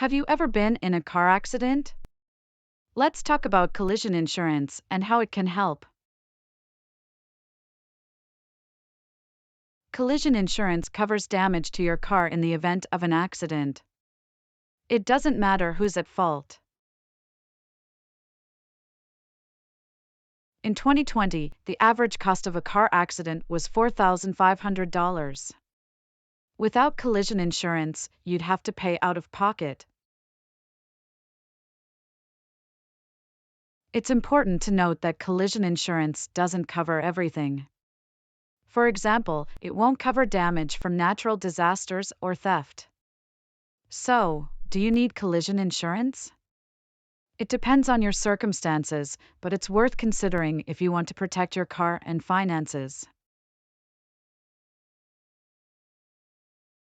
Have you ever been in a car accident? Let's talk about collision insurance and how it can help. Collision insurance covers damage to your car in the event of an accident. It doesn't matter who's at fault. In 2020, the average cost of a car accident was $4,500. Without collision insurance, you'd have to pay out of pocket. It's important to note that collision insurance doesn't cover everything. For example, it won't cover damage from natural disasters or theft. So, do you need collision insurance? It depends on your circumstances, but it's worth considering if you want to protect your car and finances.